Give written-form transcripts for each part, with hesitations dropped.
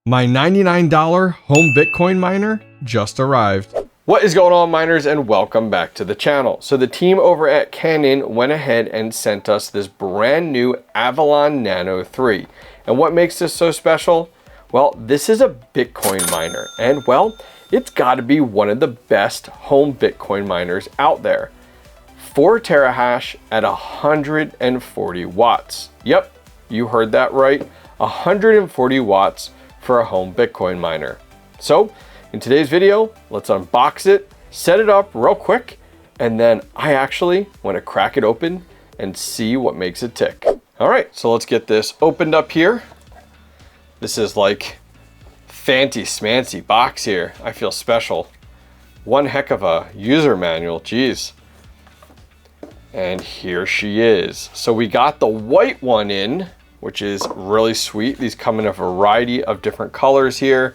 My $99 home Bitcoin miner just arrived. What is going on, miners, and welcome back to the channel. So the team over at Canaan went ahead and sent us this brand new Avalon Nano 3. And what makes this so special? Well, this is a Bitcoin miner, and well, it's got to be one of the best home Bitcoin miners out there. 4 terahash at 140 watts. Yep, you heard that right. 140 watts for a home Bitcoin miner. So in today's video, let's unbox it, set it up real quick, and then I actually want to crack it open and see what makes it tick. All right, so let's get this opened up here. This is like fancy smancy box here. I feel special. One heck of a user manual, geez. And here she is. So we got the white one in, which is really sweet. These come in a variety of different colors here.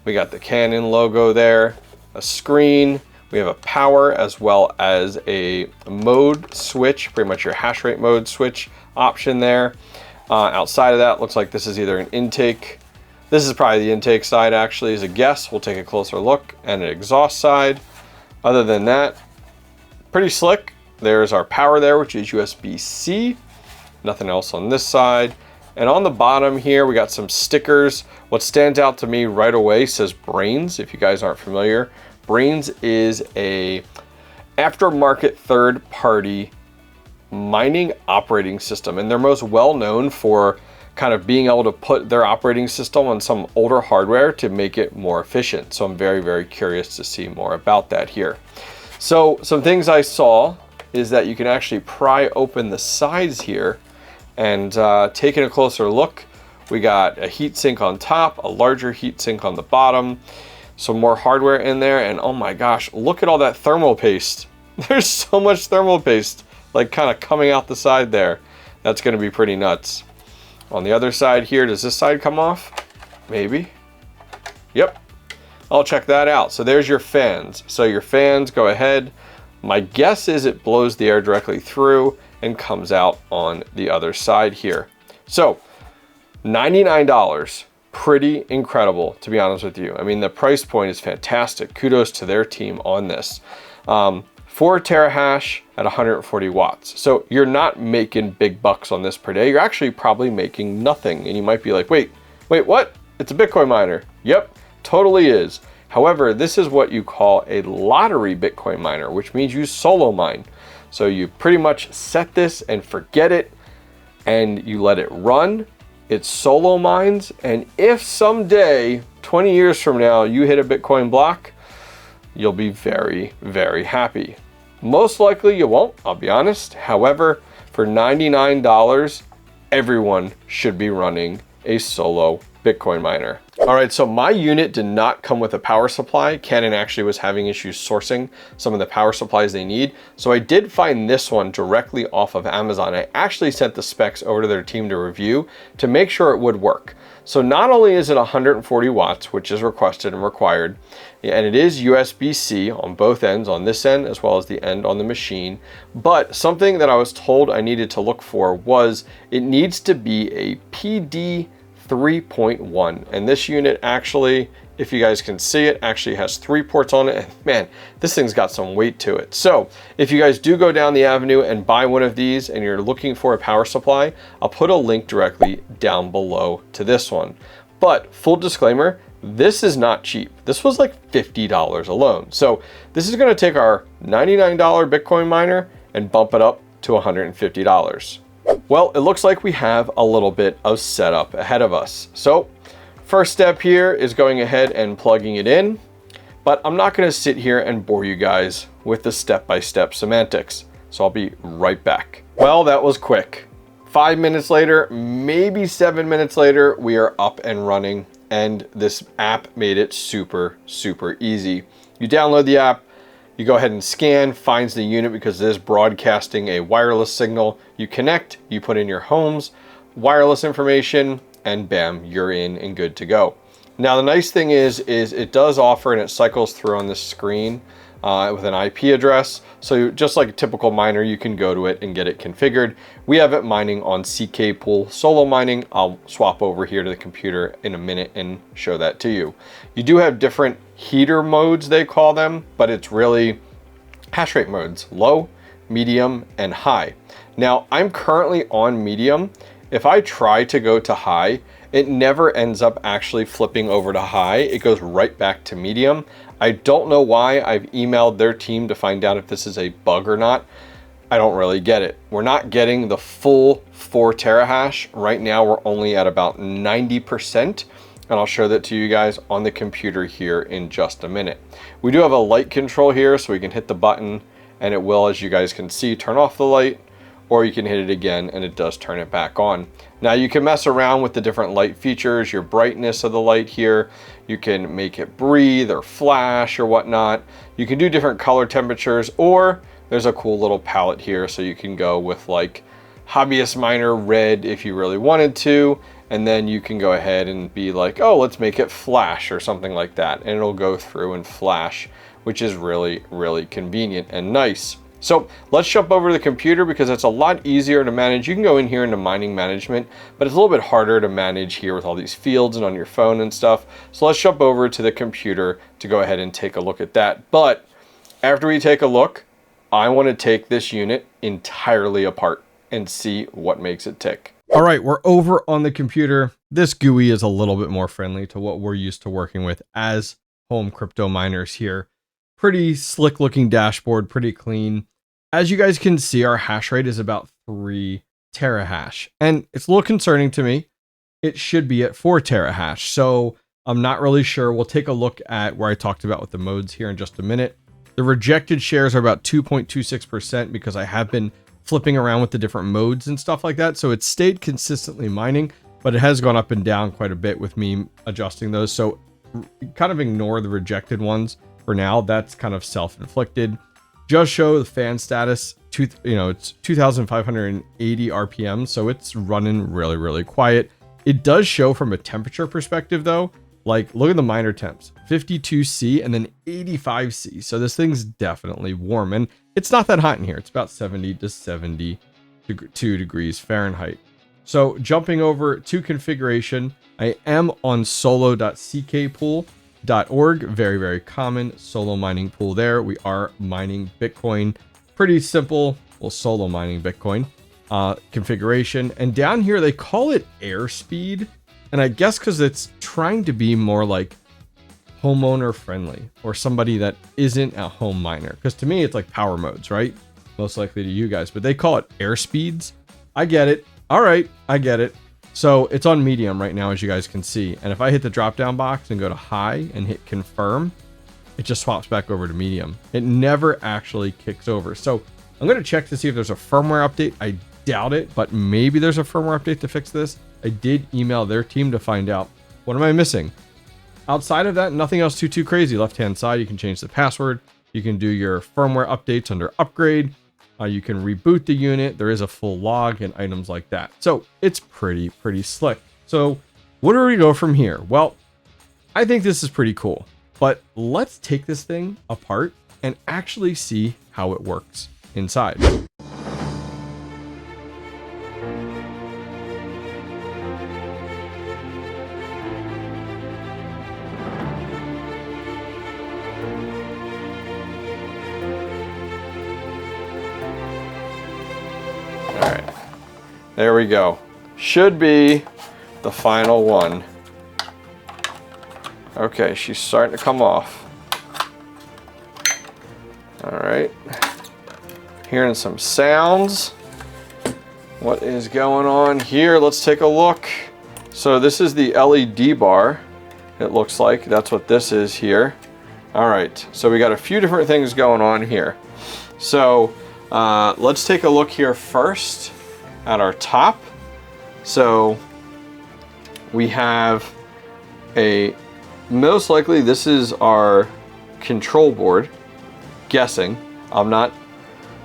We got the Canaan logo there, a screen, we have a power as well as a mode switch, pretty much your hash rate mode switch option there. Outside of that, looks like this is either an intake. This is probably the intake side actually, as a guess. We'll take a closer look, and an exhaust side. Other than that, pretty slick. There's our power there, which is USB-C. Nothing else on this side. And on the bottom here, we got some stickers. What stands out to me right away says Brains. If you guys aren't familiar, Brains is a aftermarket third-party mining operating system. And they're most well known for kind of being able to put their operating system on some older hardware to make it more efficient. So I'm very, very curious to see more about that here. So some things I saw is that you can actually pry open the sides here. And taking a closer look, we got a heatsink on top, a larger heatsink on the bottom, some more hardware in there, and oh my gosh, look at all that thermal paste. There's so much thermal paste, like kind of coming out the side there. That's gonna be pretty nuts. On the other side here, does this side come off? Maybe. Yep, I'll check that out. So there's your fans. So your fans go ahead. My guess is it blows the air directly through and comes out on the other side here. So $99, pretty incredible, to be honest with you. I mean, the price point is fantastic. Kudos to their team on this. 4 terahash at 140 watts. So you're not making big bucks on this per day. You're actually probably making nothing. And you might be like, wait, what? It's a Bitcoin miner. Yep, totally is. However, this is what you call a lottery Bitcoin miner, which means you solo mine. So you pretty much set this and forget it, and you let it run. It solo mines, and if someday, 20 years from now, you hit a Bitcoin block, you'll be very, very happy. Most likely you won't, I'll be honest. However, for $99, everyone should be running a solo Bitcoin miner. All right, so my unit did not come with a power supply. Canaan actually was having issues sourcing some of the power supplies they need. So I did find this one directly off of Amazon. I actually sent the specs over to their team to review to make sure it would work. So not only is it 140 watts, which is requested and required, and it is USB-C on both ends, on this end as well as the end on the machine, but something that I was told I needed to look for was it needs to be a PD 3.1, and this unit actually, if you guys can see it, actually has 3 ports on it, and man, this thing's got some weight to it. So if you guys do go down the avenue and buy one of these and you're looking for a power supply, I'll put a link directly down below to this one. But full disclaimer, this is not cheap. This was like $50 alone. So this is going to take our $99 Bitcoin miner and bump it up to $150. Well, it looks like we have a little bit of setup ahead of us. So first step here is going ahead and plugging it in, but I'm not going to sit here and bore you guys with the step-by-step semantics. So I'll be right back. Well, that was quick. 5 minutes later, maybe 7 minutes later, we are up and running, and this app made it super, super easy. You download the app, you go ahead and scan, finds the unit because it is broadcasting a wireless signal. You connect, you put in your home's wireless information, and bam, you're in and good to go. Now the nice thing is it does offer, and it cycles through on this screen, with an IP address. So just like a typical miner, you can go to it and get it configured. We have it mining on CK Pool solo mining. I'll swap over here to the computer in a minute and show that to you. You do have different heater modes, they call them, but it's really hash rate modes: low, medium, and high. Now I'm currently on medium. If I try to go to high, it never ends up actually flipping over to high. It goes right back to medium. I don't know why. I've emailed their team to find out if this is a bug or not. I don't really get it. We're not getting the full 4 terahash. Right now we're only at about 90%. And I'll show that to you guys on the computer here in just a minute. We do have a light control here, so we can hit the button and it will, as you guys can see, turn off the light, or you can hit it again and it does turn it back on. Now you can mess around with the different light features, your brightness of the light here. You can make it breathe or flash or whatnot. You can do different color temperatures, or there's a cool little palette here, so you can go with like HobbyistMiner red if you really wanted to, and then you can go ahead and be like, oh, let's make it flash or something like that, and it'll go through and flash, which is really, really convenient and nice. So let's jump over to the computer because it's a lot easier to manage. You can go in here into mining management, but it's a little bit harder to manage here with all these fields and on your phone and stuff. So let's jump over to the computer to go ahead and take a look at that. But after we take a look, I want to take this unit entirely apart and see what makes it tick. All right, we're over on the computer. This GUI is a little bit more friendly to what we're used to working with as home crypto miners here. Pretty slick looking dashboard, pretty clean. As you guys can see, our hash rate is about 3 terahash, and it's a little concerning to me. It should be at 4 terahash, so I'm not really sure. We'll take a look at where I talked about with the modes here in just a minute. The rejected shares are about 2.26% because I have been flipping around with the different modes and stuff like that. So it's stayed consistently mining, but it has gone up and down quite a bit with me adjusting those. So kind of ignore the rejected ones for now. That's kind of self-inflicted. Just show the fan status, it's 2,580 RPM. So it's running really, really quiet. It does show from a temperature perspective though. Like, look at the miner temps, 52C and then 85C. So this thing's definitely warm, and it's not that hot in here. It's about 70 to 72 degrees Fahrenheit. So jumping over to configuration, I am on solo.ckpool.org. Very, very common solo mining pool there. We are mining Bitcoin. Pretty simple, well, solo mining Bitcoin configuration. And down here, they call it airspeed. And I guess because it's trying to be more like homeowner friendly or somebody that isn't a home miner. Because to me, it's like power modes, right? Most likely to you guys, but they call it air speeds. I get it. All right, I get it. So it's on medium right now, as you guys can see. And if I hit the drop down box and go to high and hit confirm, it just swaps back over to medium. It never actually kicks over. So I'm going to check to see if there's a firmware update. I doubt it, but maybe there's a firmware update to fix this. I did email their team to find out. What am I missing? Outside of that, nothing else too crazy. Left-hand side, you can change the password. You can do your firmware updates under upgrade. You can reboot the unit. There is a full log and items like that. So it's pretty slick. So where do we go from here? Well, I think this is pretty cool, but let's take this thing apart and actually see how it works inside. There we go. Should be the final one. Okay, she's starting to come off. All right. Hearing some sounds. What is going on here? Let's take a look. So this is the LED bar. It looks like that's what this is here. All right, so we got a few different things going on here. So let's take a look here first at our top. So we have most likely this is our control board, guessing. I'm not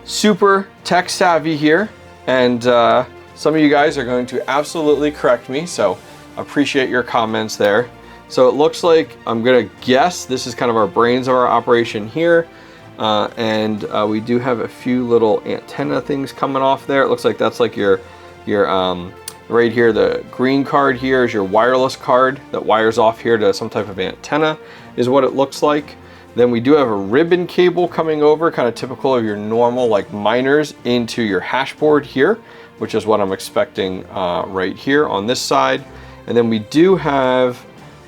super tech savvy here, and some of you guys are going to absolutely correct me, so appreciate your comments there. So it looks like, I'm gonna guess this is kind of our brains of our operation here, We do have a few little antenna things coming off there. It looks like that's like your right here, the green card here is your wireless card that wires off here to some type of antenna is what it looks like. Then we do have a ribbon cable coming over, kind of typical of your normal like miners, into your hash board here, which is what I'm expecting right here on this side. And then we do have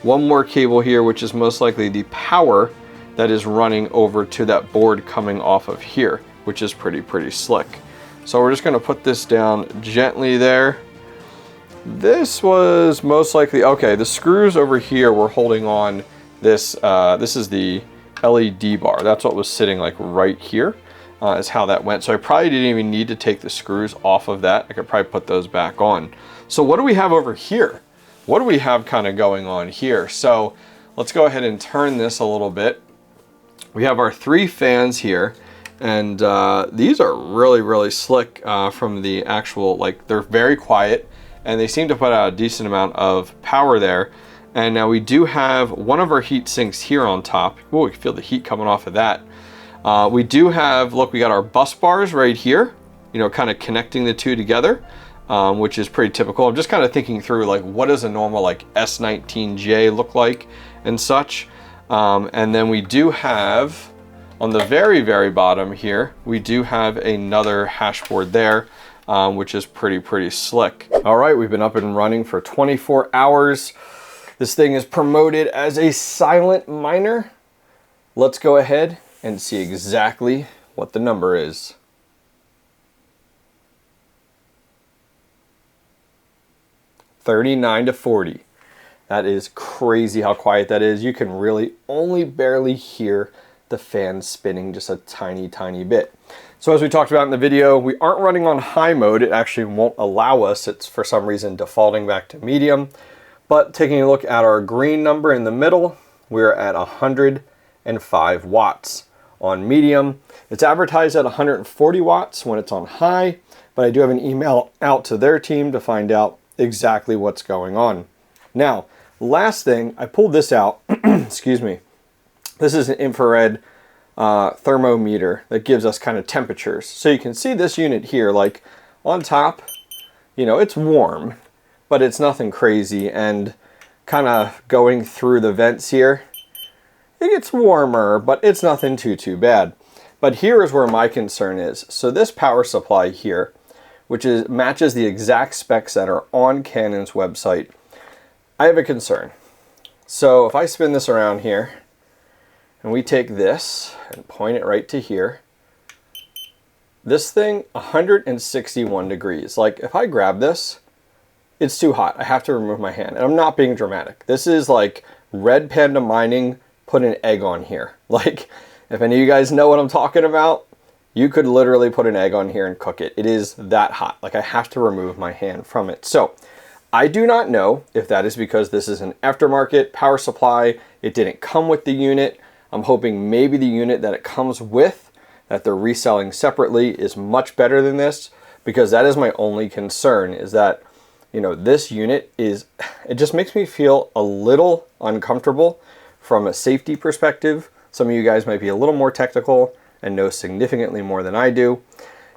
one more cable here, which is most likely the power that is running over to that board coming off of here, which is pretty slick. So we're just gonna put this down gently there. This was most likely, okay, the screws over here were holding on this, this is the LED bar. That's what was sitting like right here, is how that went. So I probably didn't even need to take the screws off of that. I could probably put those back on. So what do we have over here? What do we have kind of going on here? So let's go ahead and turn this a little bit. We have our 3 fans here, and these are really slick from the actual, like, they're very quiet, and they seem to put out a decent amount of power there. And now we do have one of our heat sinks here on top. Oh, we can feel the heat coming off of that. We do have, look, we got our bus bars right here, you know, kind of connecting the two together, which is pretty typical. I'm just kind of thinking through, like, what does a normal, like, S19J look like and such. And then we do have, on the very bottom here, we do have another hash board there, which is pretty slick. All right, we've been up and running for 24 hours. This thing is promoted as a silent miner. Let's go ahead and see exactly what the number is. $39 to $40. That is crazy how quiet that is. You can really only barely hear the fan spinning just a tiny bit. So as we talked about in the video, we aren't running on high mode. It actually won't allow us. It's for some reason defaulting back to medium. But taking a look at our green number in the middle, we're at 105 watts on medium. It's advertised at 140 watts when it's on high, but I do have an email out to their team to find out exactly what's going on. Now, last thing, I pulled this out, excuse me. This is an infrared thermometer that gives us kind of temperatures. So you can see this unit here, like on top, you know, it's warm, but it's nothing crazy. And kind of going through the vents here, it gets warmer, but it's nothing too bad. But here is where my concern is. So this power supply here, which matches the exact specs that are on Canon's website, I have a concern. So if I spin this around here, and we take this and point it right to here, this thing, 161 degrees. Like, if I grab this, it's too hot. I have to remove my hand. And I'm not being dramatic. This is like Red Panda Mining put an egg on here. Like, if any of you guys know what I'm talking about, you could literally put an egg on here and cook it. It is that hot. Like, I have to remove my hand from it. So I do not know if that is because this is an aftermarket power supply. It didn't come with the unit. I'm hoping maybe the unit that it comes with, that they're reselling separately, is much better than this, because that is my only concern, is that, you know, this unit is, it just makes me feel a little uncomfortable from a safety perspective. Some of you guys might be a little more technical and know significantly more than I do.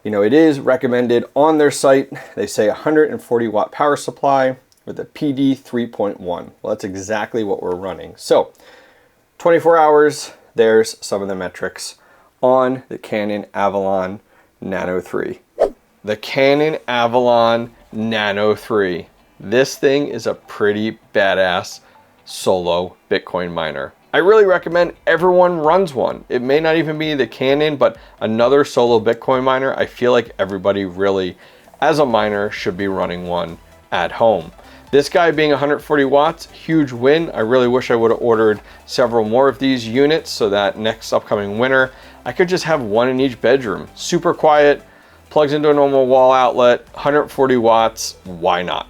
You know, it is recommended on their site. They say 140 watt power supply with a PD 3.1. Well, that's exactly what we're running. So 24 hours, there's some of the metrics on the Canaan Avalon Nano 3. The Canaan Avalon Nano 3. This thing is a pretty badass solo Bitcoin miner. I really recommend everyone runs one. It may not even be the Canaan, but another solo Bitcoin miner. I feel like everybody really, as a miner, should be running one at home. This guy being 140 watts, huge win. I really wish I would have ordered several more of these units so that next upcoming winter, I could just have one in each bedroom. Super quiet, plugs into a normal wall outlet, 140 watts, why not?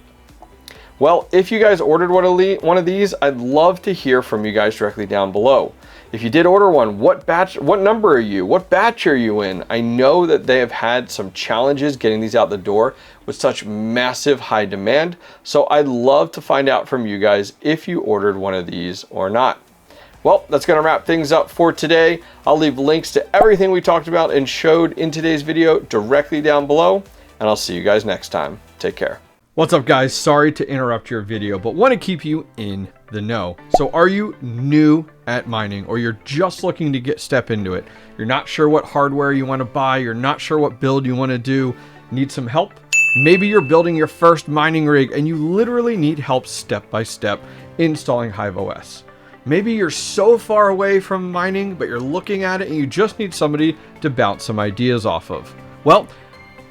Well, if you guys ordered one of these, I'd love to hear from you guys directly down below. If you did order one, what number are you? What batch are you in? I know that they have had some challenges getting these out the door with such massive high demand. So I'd love to find out from you guys if you ordered one of these or not. Well, that's going to wrap things up for today. I'll leave links to everything we talked about and showed in today's video directly down below, and I'll see you guys next time. Take care. What's up, guys? Sorry to interrupt your video, but want to keep you in the know. So are you new at mining, or you're just looking to step into it? You're not sure what hardware you want to buy, you're not sure what build you want to do, need some help? Maybe you're building your first mining rig and you literally need help step by step installing HiveOS. Maybe you're so far away from mining, but you're looking at it and you just need somebody to bounce some ideas off of. Well,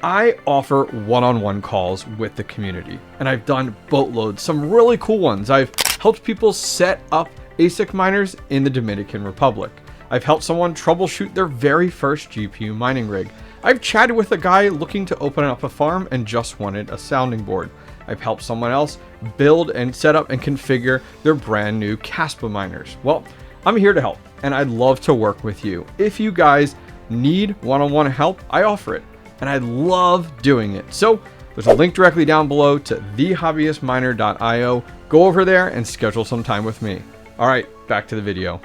I offer one-on-one calls with the community, and I've done boatloads, some really cool ones. I've helped people set up ASIC miners in the Dominican Republic. I've helped someone troubleshoot their very first GPU mining rig. I've chatted with a guy looking to open up a farm and just wanted a sounding board. I've helped someone else build and set up and configure their brand new 𝐓𝐴SPA miners. Well, I'm here to help, and I'd love to work with you. If you guys need one-on-one help, I offer it, and I love doing it. So there's a link directly down below to TheHobbyistMiner.io. Go over there and schedule some time with me. All right, back to the video.